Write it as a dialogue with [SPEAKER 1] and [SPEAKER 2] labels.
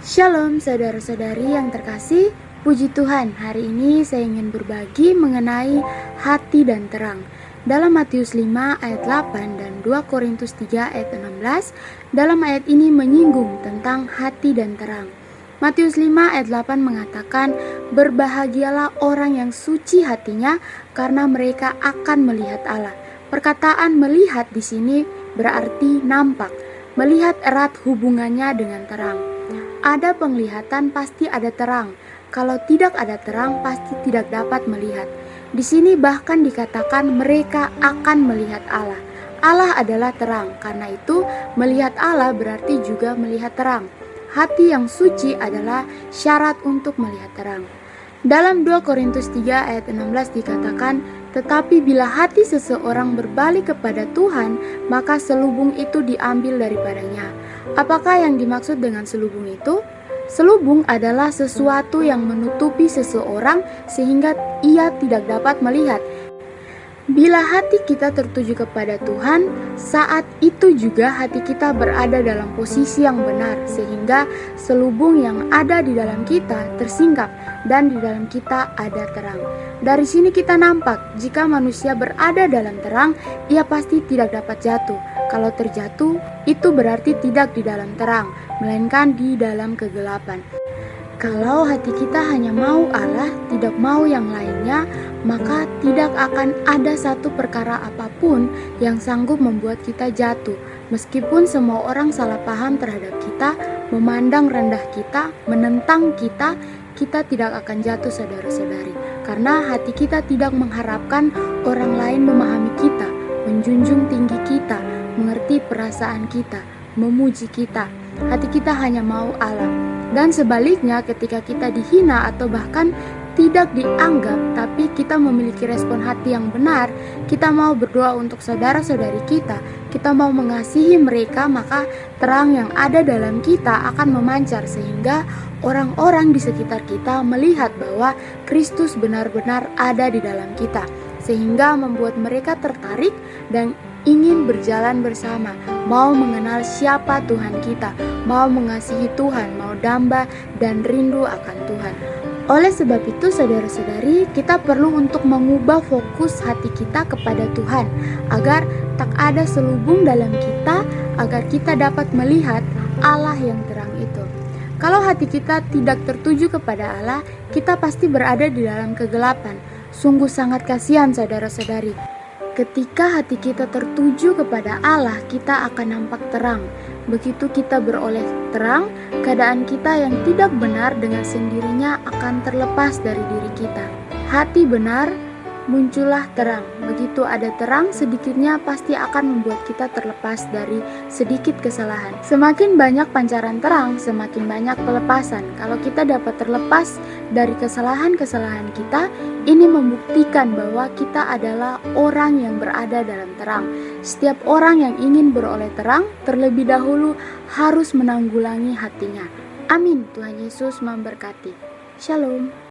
[SPEAKER 1] Shalom saudara-saudari yang terkasih, puji Tuhan, hari ini saya ingin berbagi mengenai hati dan terang. Dalam Matius 5 ayat 8 dan 2 Korintus 3 ayat 16, dalam ayat ini menyinggung tentang hati dan terang. Matius 5 ayat 8 mengatakan, "Berbahagialah orang yang suci hatinya, karena mereka akan melihat Allah." Perkataan melihat di sini berarti nampak, melihat erat hubungannya dengan terang. Ada penglihatan, pasti ada terang. Kalau tidak ada terang, pasti tidak dapat melihat. Di sini bahkan dikatakan mereka akan melihat Allah. Allah adalah terang, karena itu melihat Allah berarti juga melihat terang. Hati yang suci adalah syarat untuk melihat terang. Dalam 2 Korintus 3 ayat 16 dikatakan, "Tetapi bila hati seseorang berbalik kepada Tuhan, maka selubung itu diambil daripadanya." Apakah yang dimaksud dengan selubung itu? Selubung adalah sesuatu yang menutupi seseorang sehingga ia tidak dapat melihat. Bila hati kita tertuju kepada Tuhan, saat itu juga hati kita berada dalam posisi yang benar, sehingga selubung yang ada di dalam kita tersingkap dan di dalam kita ada terang. Dari sini kita nampak, jika manusia berada dalam terang, ia pasti tidak dapat jatuh. Kalau terjatuh, itu berarti tidak di dalam terang, melainkan di dalam kegelapan. Kalau hati kita hanya mau Allah, tidak mau yang lainnya, maka tidak akan ada satu perkara apapun yang sanggup membuat kita jatuh. Meskipun semua orang salah paham terhadap kita, memandang rendah kita, menentang kita, kita tidak akan jatuh saudara-saudari. Karena hati kita tidak mengharapkan orang lain memahami kita, menjunjung tinggi kita, mengerti perasaan kita, memuji kita. Hati kita hanya mau Allah. Dan sebaliknya, ketika kita dihina atau bahkan tidak dianggap, tapi kita memiliki respon hati yang benar, kita mau berdoa untuk saudara-saudari kita mau mengasihi mereka, maka terang yang ada dalam kita akan memancar sehingga orang-orang di sekitar kita melihat bahwa Kristus benar-benar ada di dalam kita, sehingga membuat mereka tertarik dan ingin berjalan bersama, mau mengenal siapa Tuhan kita, mau mengasihi Tuhan, mau damba dan rindu akan Tuhan. Oleh sebab itu saudara-saudari, kita perlu untuk mengubah fokus hati kita kepada Tuhan, agar tak ada selubung dalam kita, agar kita dapat melihat Allah yang terang itu. Kalau hati kita tidak tertuju kepada Allah, kita pasti berada di dalam kegelapan. Sungguh sangat kasihan saudara-saudari. Ketika hati kita tertuju kepada Allah, kita akan nampak terang. Begitu kita beroleh terang, keadaan kita yang tidak benar dengan sendirinya akan terlepas dari diri kita. Hati benar, muncullah terang. Begitu ada terang, sedikitnya pasti akan membuat kita terlepas dari sedikit kesalahan. Semakin banyak pancaran terang, semakin banyak pelepasan. Kalau kita dapat terlepas dari kesalahan-kesalahan kita, ini membuktikan bahwa kita adalah orang yang berada dalam terang. Setiap orang yang ingin beroleh terang, terlebih dahulu harus menanggulangi hatinya. Amin. Tuhan Yesus memberkati. Shalom.